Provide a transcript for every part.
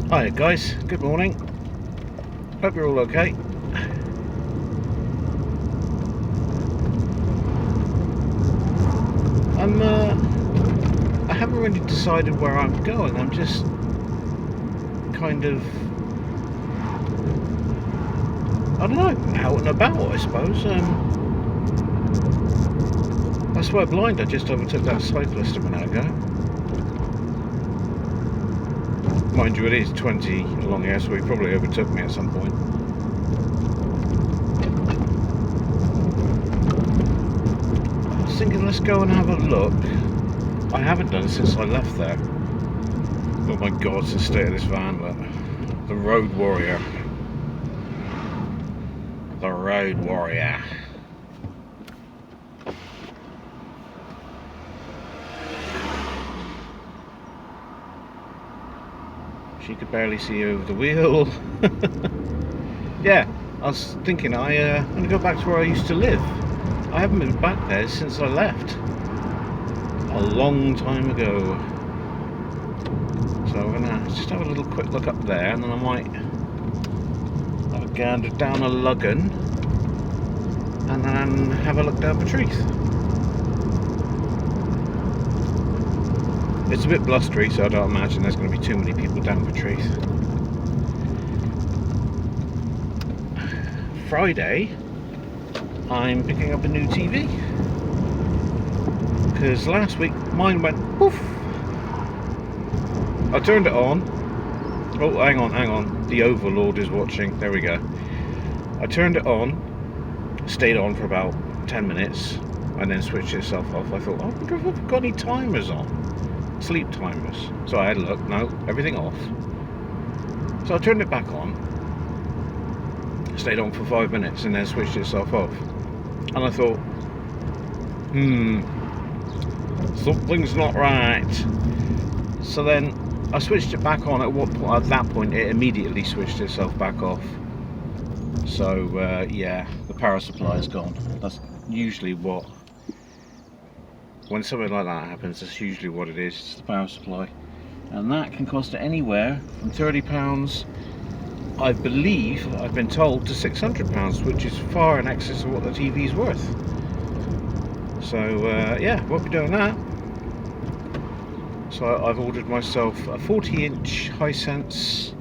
Hi guys, good morning. Hope you're all okay. I haven't really decided where I'm going. I'm just kind of, I don't know, out and about, I suppose. I swear blind, I just overtook that cyclist a minute ago. Mind you, it is 20 along here, so he probably overtook me at some point. I was thinking, let's go and have a look. I haven't done it since I left there. Oh my god, it's the state of this van, look. The Road Warrior. The Road Warrior. She could barely see over the wheel. Yeah, I was thinking I'm going to go back to where I used to live. I haven't been back there since I left. A long time ago. So I'm going to just have a little quick look up there, and then I might have a gander down a Luggan, and then have a look down Patrice. It's a bit blustery, so I don't imagine there's going to be too many people down Patrice. Friday, I'm picking up a new TV. Because last week, mine went poof. I turned it on. Oh, hang on. The Overlord is watching. There we go. I turned it on, stayed on for about 10 minutes, and then switched itself off. I thought, I wonder if I've got any timers on. Sleep timers. So I had a look. No, everything off. So I turned it back on, stayed on for 5 minutes, and then switched itself off. And I thought, something's not right. So then I switched it back on. At that point it immediately switched itself back off. So yeah, the power supply is gone. That's usually what, when something like that happens, that's usually what it is. It's the power supply, and that can cost anywhere from £30, I believe, I've been told, to £600, which is far in excess of what the TV's worth. So yeah, won't be doing that. So I've ordered myself a 40-inch Hisense,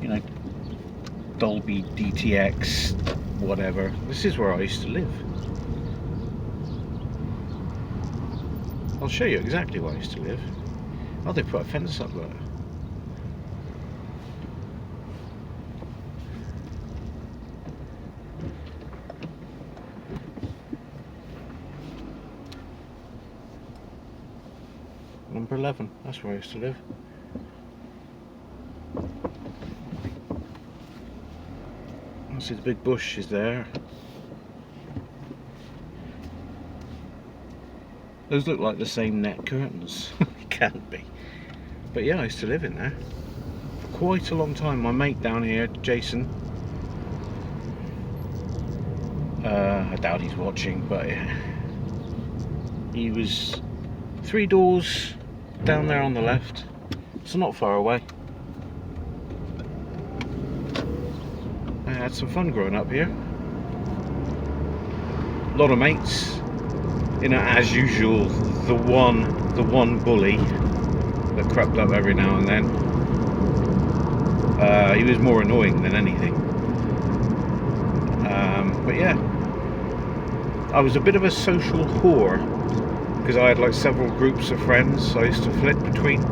you know, Dolby DTX, whatever. This is where I used to live. I'll show you exactly where I used to live. Oh, they put a fence up there. Number 11, that's where I used to live. I see the big bush is there. Those look like the same net curtains. It can't be. But yeah, I used to live in there for quite a long time. My mate down here, Jason, I doubt he's watching, but yeah, he was 3 doors down there on the left, so not far away. I had some fun growing up here. A lot of mates. You know, as usual, the one bully that crept up every now and then. He was more annoying than anything. But yeah, I was a bit of a social whore, because I had like several groups of friends. So I used to flit between,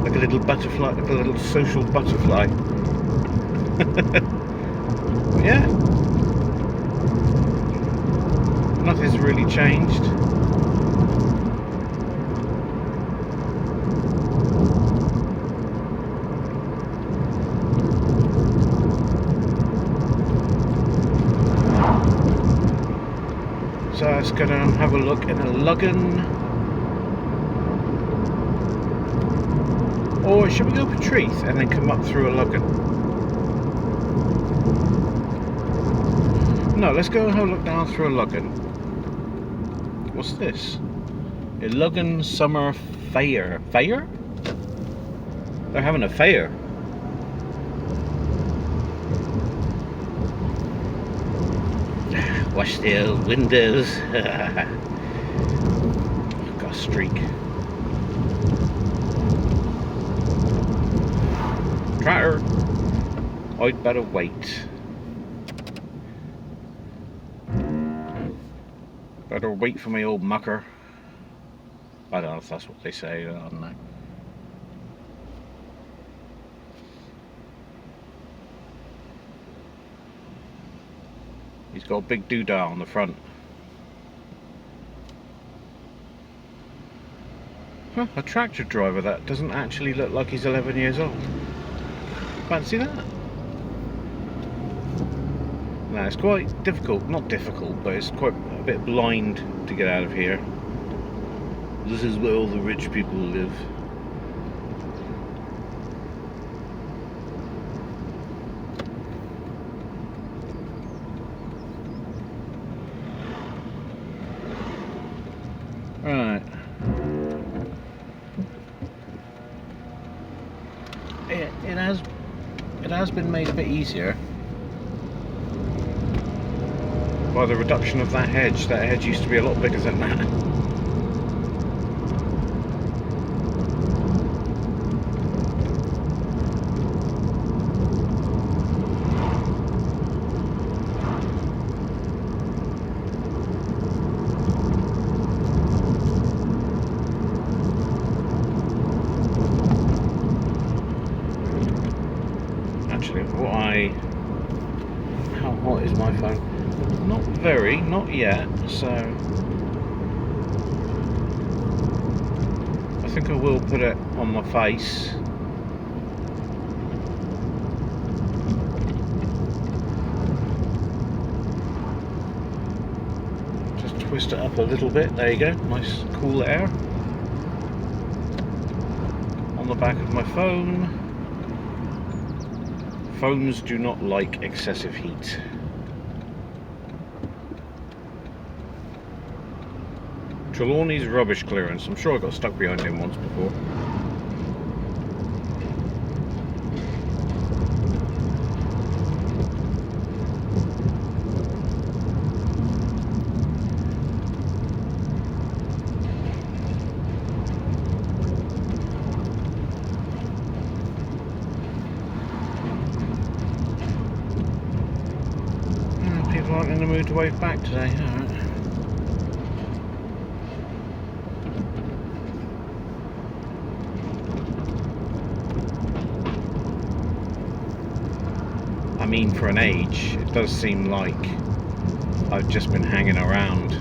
like a little butterfly, like a little social butterfly. Yeah, nothing's really changed. So let's go down and have a look in a Luggan. Or should we go Patrice and then come up through a Luggan? No, let's go and have a look down through a Luggan. What's this? A Luggan Summer Fair. Fair? They're having a fair. Wash the old windows. Got a streak. Tractor. I'd better wait. Better wait for my old mucker. I don't know if that's what they say, I don't know. He's got a big doodah on the front. Huh, a tractor driver that doesn't actually look like he's 11 years old. Fancy that? No, it's quite difficult, not difficult, but it's quite a bit blind to get out of here. This is where all the rich people live. Right. It has been made a bit easier by the reduction of that hedge. That hedge used to be a lot bigger than that. How hot is my phone? Not very, not yet, so I think I will put it on my face. Just twist it up a little bit, there you go, nice cool air on the back of my phone. Phones do not like excessive heat. Trelawney's rubbish clearance. I'm sure I got stuck behind him once before. People aren't in the mood to wave back today, alright. I mean, for an age, it does seem like I've just been hanging around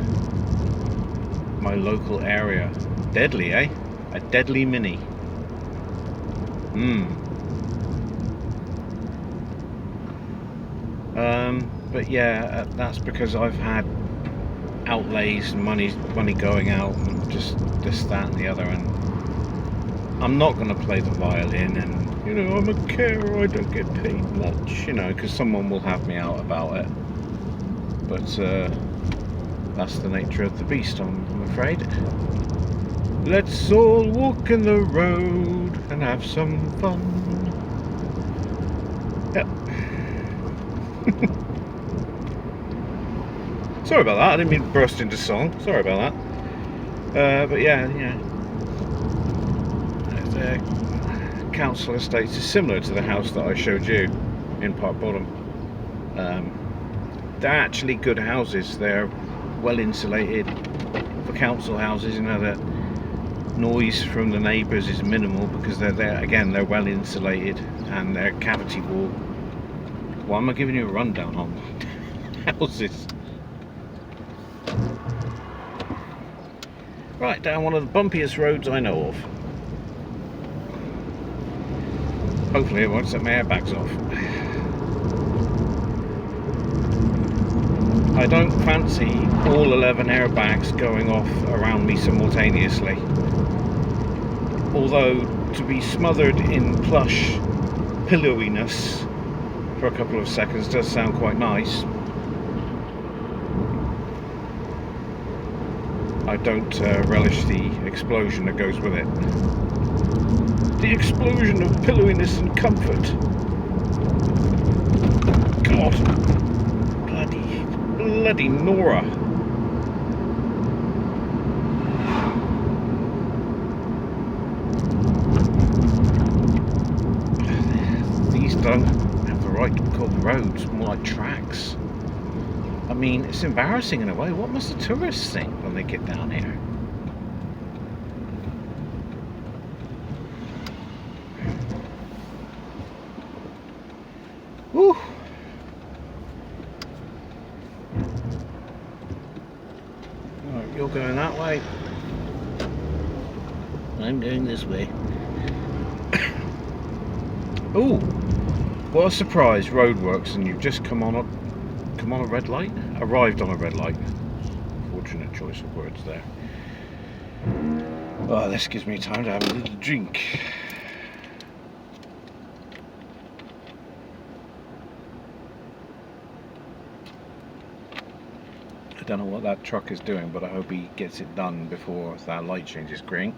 my local area. Deadly, eh? A deadly Mini. But yeah, that's because I've had outlays and money going out and just this, that and the other, and I'm not going to play the violin, and you know, I'm a carer, I don't get paid much, you know, because someone will have me out about it. But that's the nature of the beast, I'm afraid. Let's all walk in the road and have some fun. Yep. Sorry about that, I didn't mean to burst into song. Sorry about that. But yeah. The council estates is similar to the house that I showed you in Park Bottom. They're actually good houses. They're well insulated for council houses. You know that noise from the neighbours is minimal because they're well insulated and they're cavity wall. Why am I giving you a rundown on houses? Right, down one of the bumpiest roads I know of. Hopefully it won't set my airbags off. I don't fancy all 11 airbags going off around me simultaneously. Although, to be smothered in plush pillowiness for a couple of seconds does sound quite nice. I don't relish the explosion that goes with it. The explosion of pillowiness and comfort. God. Bloody Nora. These don't have the right to be called roads, more like tracks. I mean, it's embarrassing in a way. What must the tourists think when they get down here? Woo! Right, you're going that way. I'm going this way. Ooh! What a surprise! Roadworks, and you've just come on a red light. Arrived on a red light. Fortunate choice of words there. Oh, this gives me time to have a little drink. I don't know what that truck is doing, but I hope he gets it done before that light changes green.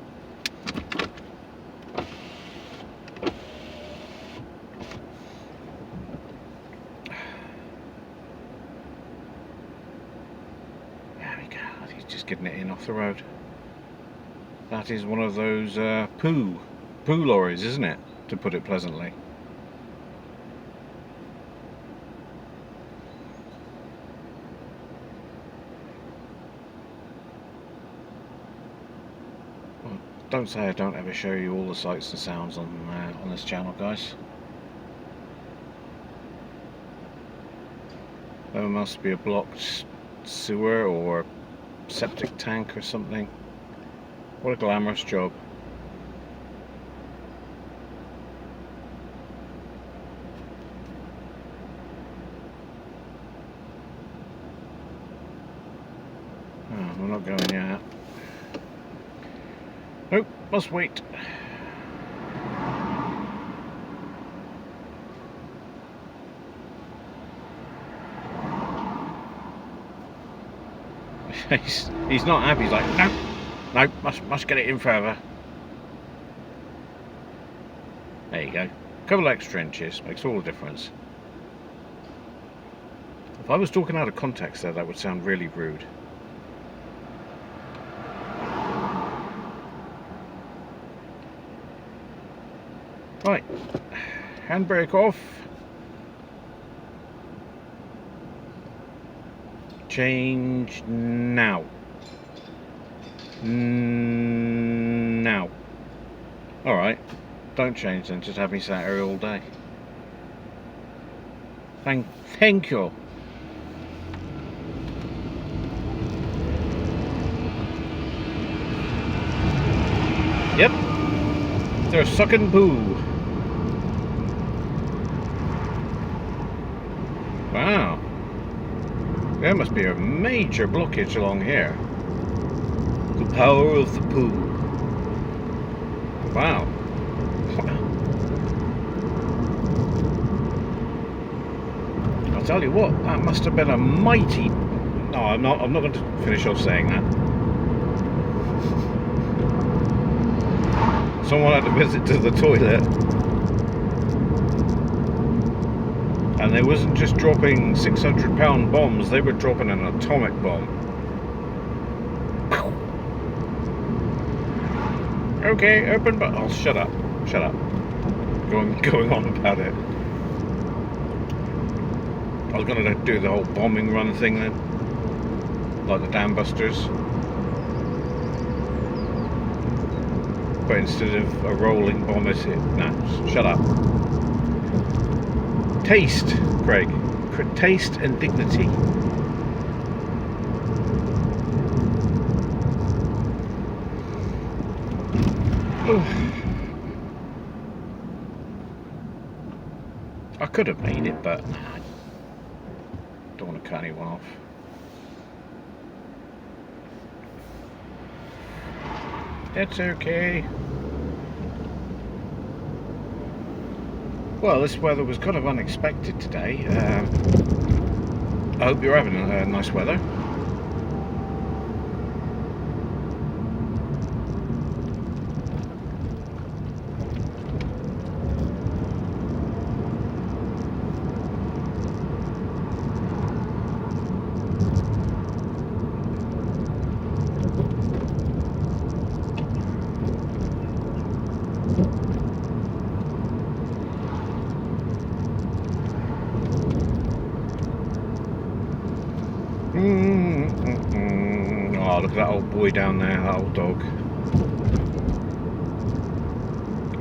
There we go. He's just getting it in off the road. That is one of those poo lorries, isn't it? To put it pleasantly. Don't say I don't ever show you all the sights and sounds on this channel, guys. There must be a blocked sewer or septic tank or something. What a glamorous job. Oh, we're not going yet. Nope, must wait. He's not happy. He's like, no, must get it in further. There you go. A couple of extra inches makes all the difference. If I was talking out of context there, that would sound really rude. Right, handbrake off. Change now. Now. Alright, don't change then, just have me sat here all day. Thank you. Yep, they're sucking poo. Wow. There must be a major blockage along here. The power of the poo. Wow. I'll tell you what, that must have been a mighty... No, I'm not going to finish off saying that. Someone had a visit to the toilet. And they wasn't just dropping 600-pound bombs, they were dropping an atomic bomb. Okay, open but oh, shut up. Going on about it. I was gonna do the whole bombing run thing then. Like the Dam Busters. But instead of a rolling bomb, it's it. Nah, shut up. Taste, Craig. Taste and dignity. I could have made it, but nah, I don't want to cut anyone off. That's okay. Well, this weather was kind of unexpected today. I hope you're having nice weather. Oh, look at that old boy down there, that old dog.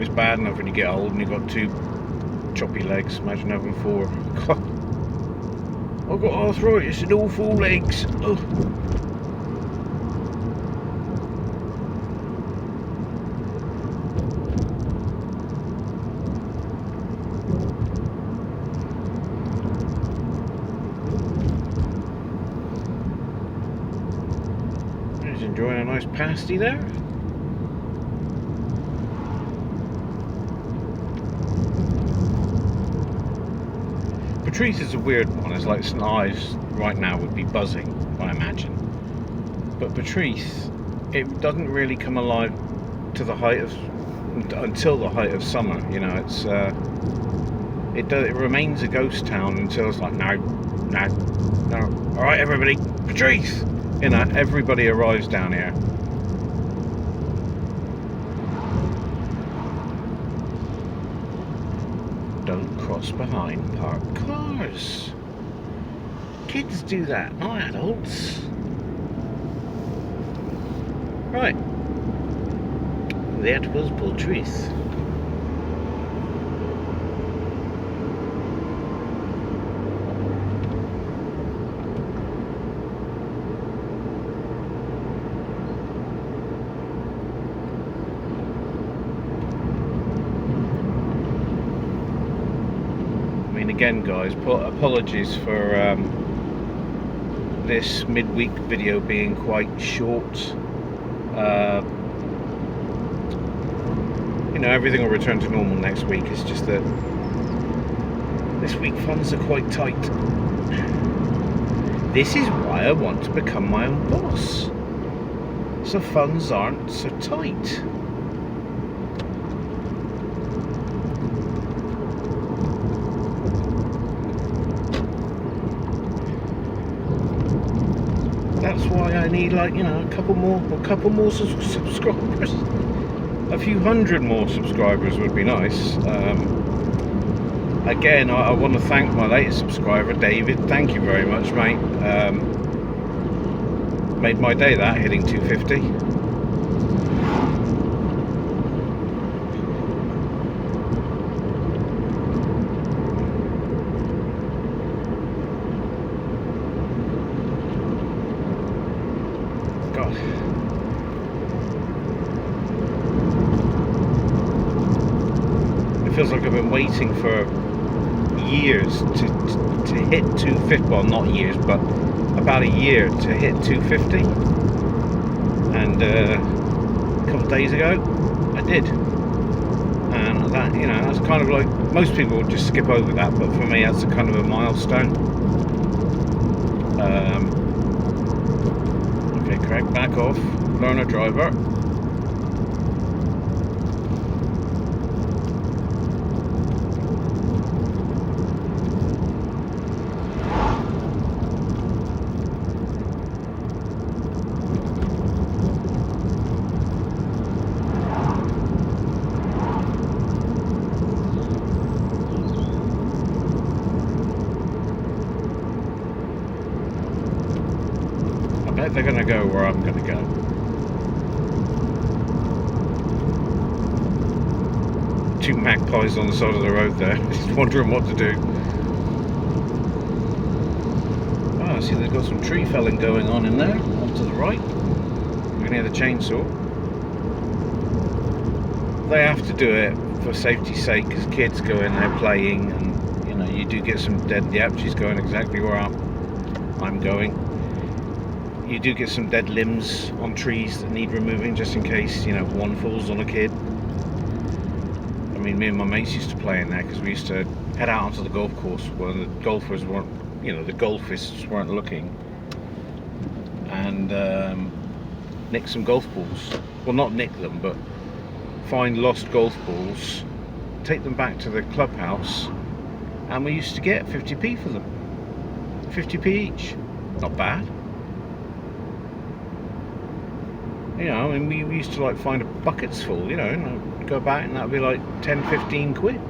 It's bad enough when you get old and you've got 2 choppy legs. Imagine having 4. God. I've got arthritis in all 4 legs. Ugh. He's enjoying a nice pasty there. Patrice is a weird one. It's like St Ives right now would be buzzing, I imagine. But Patrice, it doesn't really come alive to the height of until the height of summer. You know, it's it remains a ghost town until it's like no. All right, everybody, Patrice. You know, everybody arrives down here. Don't cross behind parked cars. Kids do that, not adults. Right. That was Patrice. Again, guys, apologies for this midweek video being quite short. You know, everything will return to normal next week. It's just that this week funds are quite tight. This is why I want to become my own boss, so funds aren't so tight. That's why I need, like, you know, a couple more subscribers. A few hundred more subscribers would be nice. Again, I want to thank my latest subscriber, David. Thank you very much, mate. Made my day, that, hitting 250. It feels like I've been waiting for years to hit 250. Well, not years, but about a year to hit 250. And a couple of days ago, I did. And that, you know, that's kind of like, most people would just skip over that, but for me, that's a kind of a milestone. Okay, Craig, back off. Learner driver. They're going to go where I'm going to go. Two magpies on the side of the road there, just wondering what to do. Oh, I see they've got some tree felling going on in there, off to the right. You can hear the chainsaw. They have to do it for safety's sake, because kids go in there playing, and you know, you do get some dead. Yep, she's going exactly where I'm going. You do get some dead limbs on trees that need removing, just in case, you know, one falls on a kid. I mean, me and my mates used to play in there because we used to head out onto the golf course when the golfers weren't, you know, the golfists weren't looking, and nick some golf balls. Well, not nick them, but find lost golf balls, take them back to the clubhouse, and we used to get 50p for them. 50p each. Not bad. You know, I mean, we used to like find a buckets full, you know, and I'd go back and that'd be like 10, 15 quid.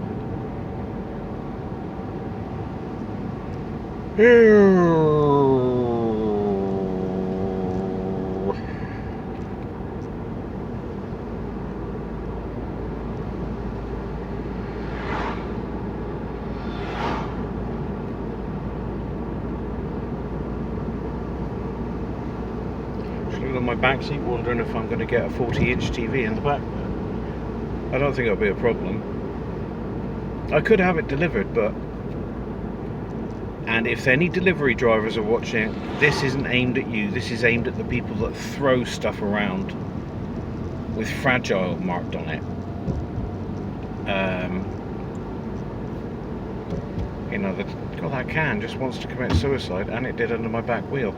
my back seat wondering if I'm going to get a 40-inch TV in the back. I don't think it'll be a problem. I could have it delivered, but... And if any delivery drivers are watching, this isn't aimed at you. This is aimed at the people that throw stuff around with fragile marked on it. You know, that can just wants to commit suicide, and it did under my back wheel.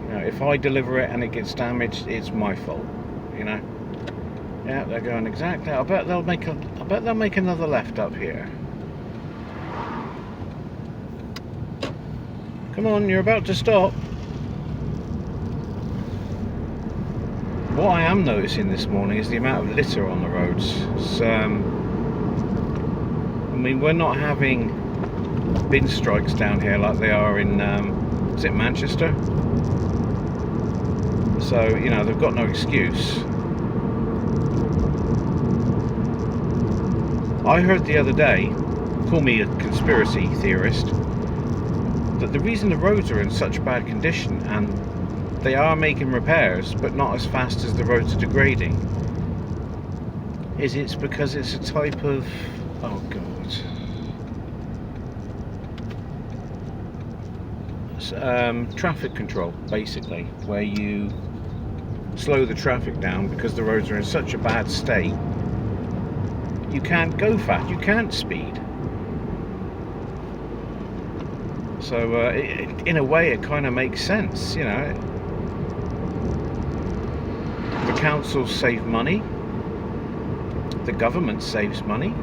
You know, if I deliver it and it gets damaged, it's my fault. You know. Yeah, they're going exactly. I bet they'll make another left up here. Come on, you're about to stop. What I am noticing this morning is the amount of litter on the roads. It's, I mean, we're not having bin strikes down here like they are in, is it Manchester? So, you know, they've got no excuse. I heard the other day, call me a conspiracy theorist, that the reason the roads are in such bad condition, and they are making repairs but not as fast as the roads are degrading, is it's because it's a type of, oh god, traffic control, basically, where you slow the traffic down because the roads are in such a bad state. You can't go fast, you can't speed. So in a way it kind of makes sense, you know. The councils save money, the government saves money,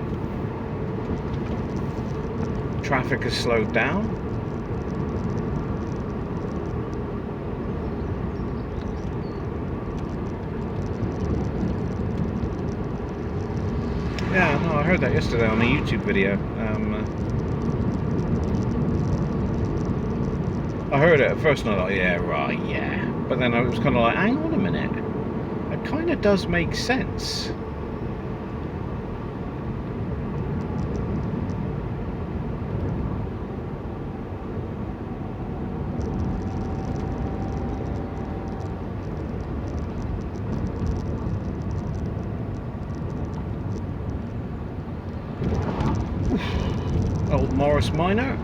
traffic is slowed down. Yeah, no, I heard that yesterday on a YouTube video. I heard it at first and I thought, yeah, right, yeah. But then I was kind of like, hang on a minute. It kind of does make sense. Old Morris Minor.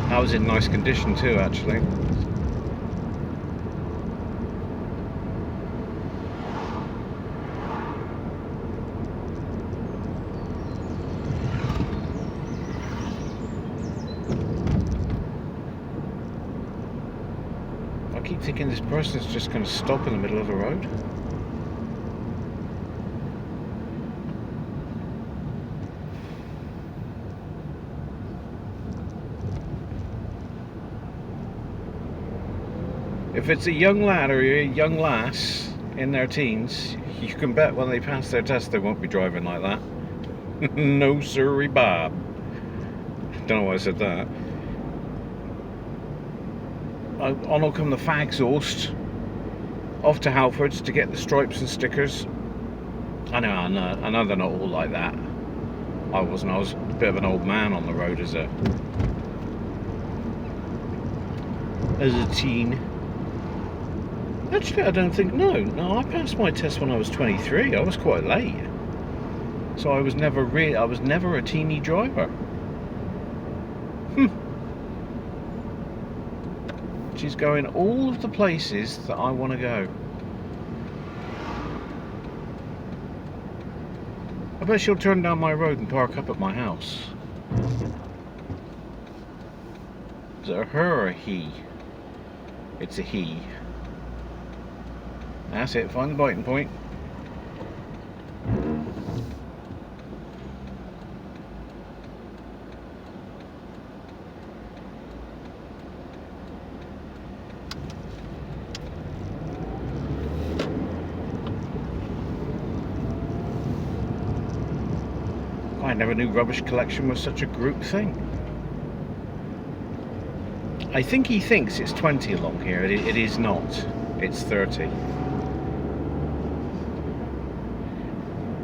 That was in nice condition too, actually. I keep thinking this person's just going to stop in the middle of the road. If it's a young lad or a young lass in their teens, you can bet when they pass their test they won't be driving like that. No sirree, Bob. Don't know why I said that. On will come the fag exhaust. Off to Halfords to get the stripes and stickers. I know they're not all like that. I was a bit of an old man on the road as a teen. Actually, I don't think, no, I passed my test when I was 23. I was quite late. So I was never a teeny driver. She's going all of the places that I want to go. I bet she'll turn down my road and park up at my house. Is it a her or a he? It's a he. That's it, find the biting point. I never knew rubbish collection was such a group thing. I think he thinks it's 20 along here. It is not. It's 30.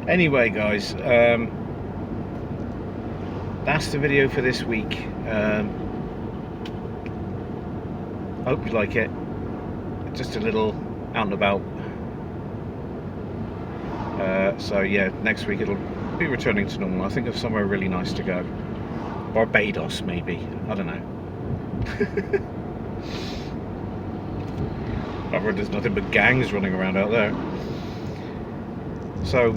Anyway, guys, that's the video for this week. Hope you like it. Just a little out and about. So yeah, next week it'll be returning to normal. I think of somewhere really nice to go. Barbados maybe, I don't know. I've heard there's nothing but gangs running around out there. So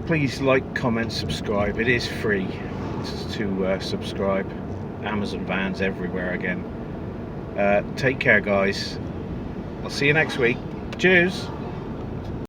please like, comment, subscribe. It is free to subscribe. Amazon vans everywhere again. Take care, guys. I'll see you next week. Cheers.